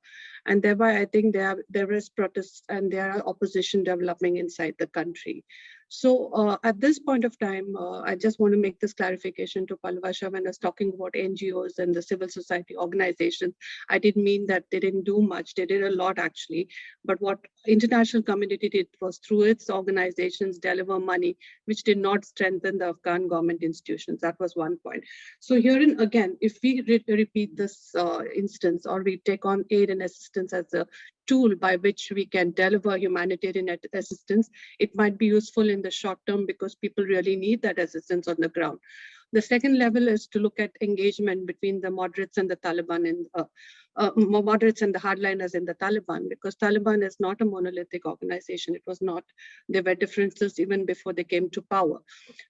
And thereby, I think there is protests and there are opposition developing inside the country. So at this point of time, I just want to make this clarification to Palwasha. When I was talking about NGOs and the civil society organizations, I didn't mean that they didn't do much. They did a lot, actually. But what international community did was through its organizations deliver money, which did not strengthen the Afghan government institutions. That was one point. So herein, again, if we repeat this instance, or we take on aid and assistance as a tool by which we can deliver humanitarian assistance, it might be useful in the short term because people really need that assistance on the ground. The second level is to look at engagement between the moderates and the Taliban, and moderates and the hardliners in the Taliban, because Taliban is not a monolithic organization. It was not. There were differences even before they came to power.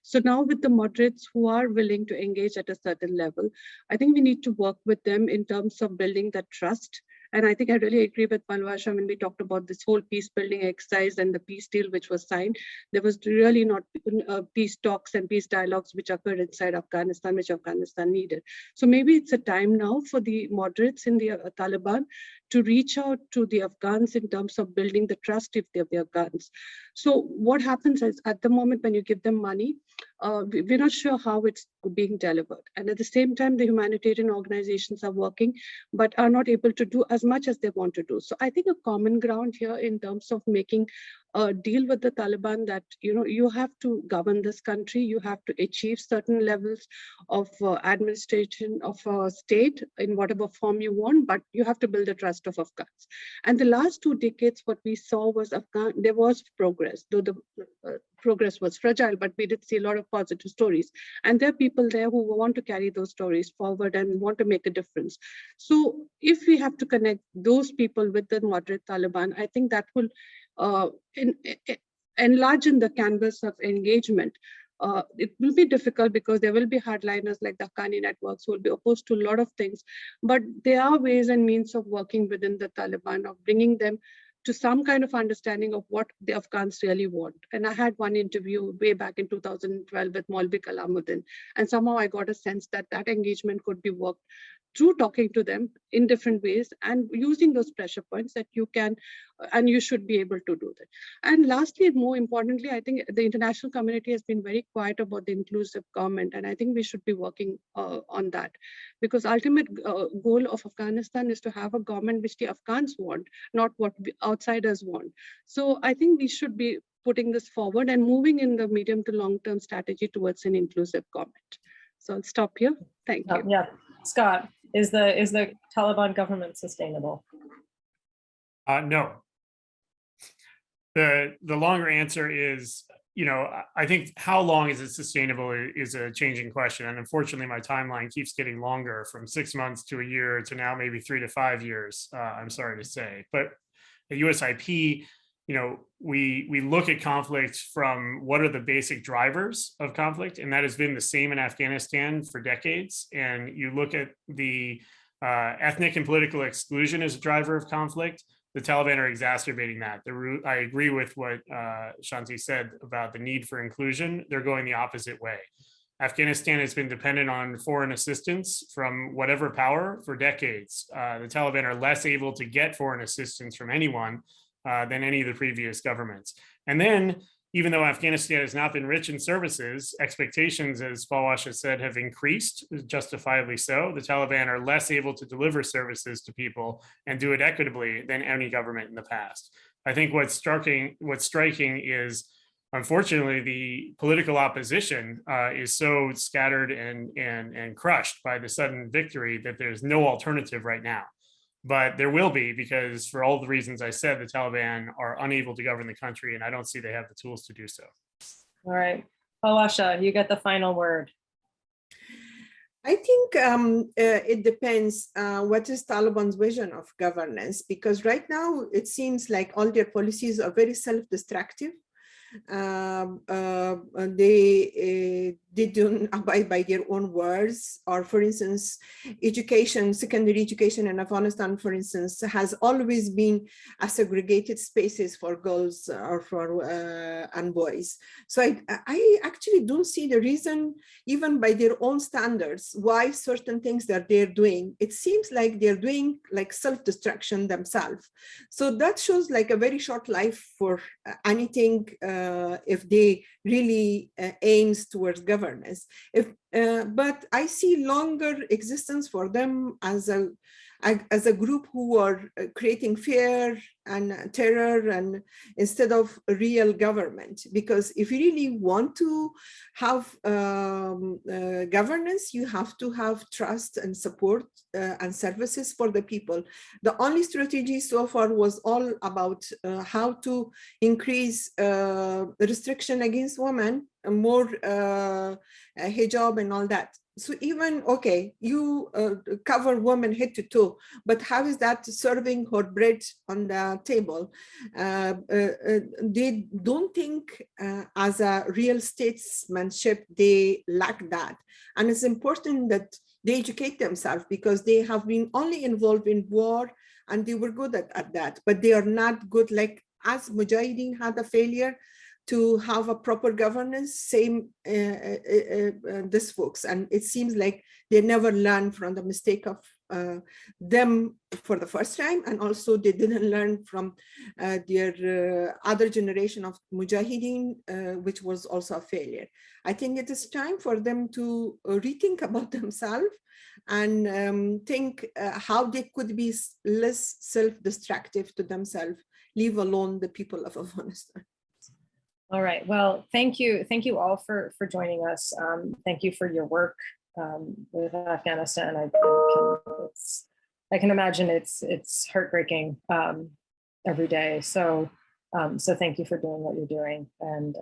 So now with the moderates who are willing to engage at a certain level, I think we need to work with them in terms of building that trust. And I think I really agree with Palwasha when we talked about this whole peace building exercise and the peace deal which was signed. There was really not peace talks and peace dialogues which occurred inside Afghanistan, which Afghanistan needed. So maybe it's a time now for the moderates in the Taliban to reach out to the Afghans in terms of building the trust if they're the Afghans. So what happens is at the moment when you give them money, we're not sure how it's being delivered. And at the same time, the humanitarian organizations are working, but are not able to do as much as they want to do. So I think a common ground here in terms of making a deal with the Taliban that, you have to govern this country, you have to achieve certain levels of administration of a state in whatever form you want, but you have to build the trust of Afghans. And the last 2 decades, what we saw was there was progress, though the progress was fragile, but we did see a lot of positive stories. And there are people there who want to carry those stories forward and want to make a difference. So if we have to connect those people with the moderate Taliban, I think that will enlarge in the canvas of engagement. It will be difficult because there will be hardliners like the Haqqani networks who will be opposed to a lot of things, but there are ways and means of working within the Taliban, of bringing them to some kind of understanding of what the Afghans really want. And I had one interview way back in 2012 with Maulvi Kalamuddin, and somehow I got a sense that that engagement could be worked through talking to them in different ways and using those pressure points that you can and you should be able to do that. And lastly, and more importantly, I think the international community has been very quiet about the inclusive government, and I think we should be working on that, because ultimate goal of Afghanistan is to have a government which the Afghans want, not what outsiders want. So I think we should be putting this forward and moving in the medium to long-term strategy towards an inclusive government. So I'll stop here. Thank you. Yeah, Scott, is the Taliban government sustainable? No. The longer answer is, I think how long is it sustainable is a changing question. And unfortunately, my timeline keeps getting longer, from 6 months to a year to now maybe 3 to 5 years, I'm sorry to say. But at USIP, we look at conflict from what are the basic drivers of conflict, and that has been the same in Afghanistan for decades. And you look at the ethnic and political exclusion as a driver of conflict. The Taliban are exacerbating that. I agree with what Shanthie said about the need for inclusion. They're going the opposite way. Afghanistan has been dependent on foreign assistance from whatever power for decades. The Taliban are less able to get foreign assistance from anyone than any of the previous governments. And then, even though Afghanistan has not been rich in services, expectations, as Palwasha said, have increased, justifiably so. The Taliban are less able to deliver services to people and do it equitably than any government in the past. I think what's striking is, unfortunately, the political opposition is so scattered and crushed by the sudden victory that there's no alternative right now. But there will be, because for all the reasons I said, the Taliban are unable to govern the country, and I don't see they have the tools to do so. All right, Palwasha, you get the final word. I think it depends what is Taliban's vision of governance, because right now it seems like all their policies are very self-destructive. They don't abide by their own words, or for instance, education, secondary education in Afghanistan, for instance, has always been a segregated spaces for girls or for and boys. So I actually don't see the reason, even by their own standards, why certain things that they're doing. It seems like they're doing like self-destruction themselves. So that shows like a very short life for anything if they really aims towards governance. But I see longer existence for them as as a group who are creating fear and terror, and instead of real government. Because if you really want to have governance, you have to have trust and support and services for the people. The only strategy so far was all about how to increase restriction against women, more hijab and all that. So even, okay, you cover women head to toe, but how is that serving her bread on the table? They don't think as a real statesmanship, they lack that. And it's important that they educate themselves, because they have been only involved in war and they were good at that, but they are not good, like as Mujahideen had a failure to have a proper governance, same this folks. And it seems like they never learned from the mistake of them for the first time, and also they didn't learn from their other generation of Mujahideen, which was also a failure. I think it is time for them to rethink about themselves and think how they could be less self-destructive to themselves, leave alone the people of Afghanistan. All right. Well, thank you. Thank you all for joining us. Thank you for your work with Afghanistan. I can imagine it's heartbreaking every day. So thank you for doing what you're doing and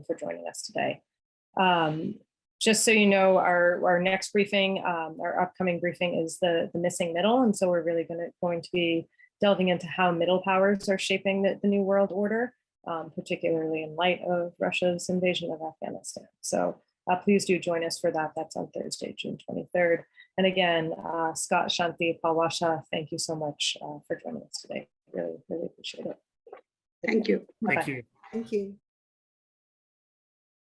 for joining us today. Just so you know, our next briefing, our upcoming briefing is the missing middle, and so we're really going to be delving into how middle powers are shaping the new world order. Particularly in light of Russia's invasion of Afghanistan. So please do join us for that. That's on Thursday, June 23rd. And again, Scott, Shanthie, Palwasha, thank you so much for joining us today. Really, really appreciate it. Thank you. Thank you. Thank you.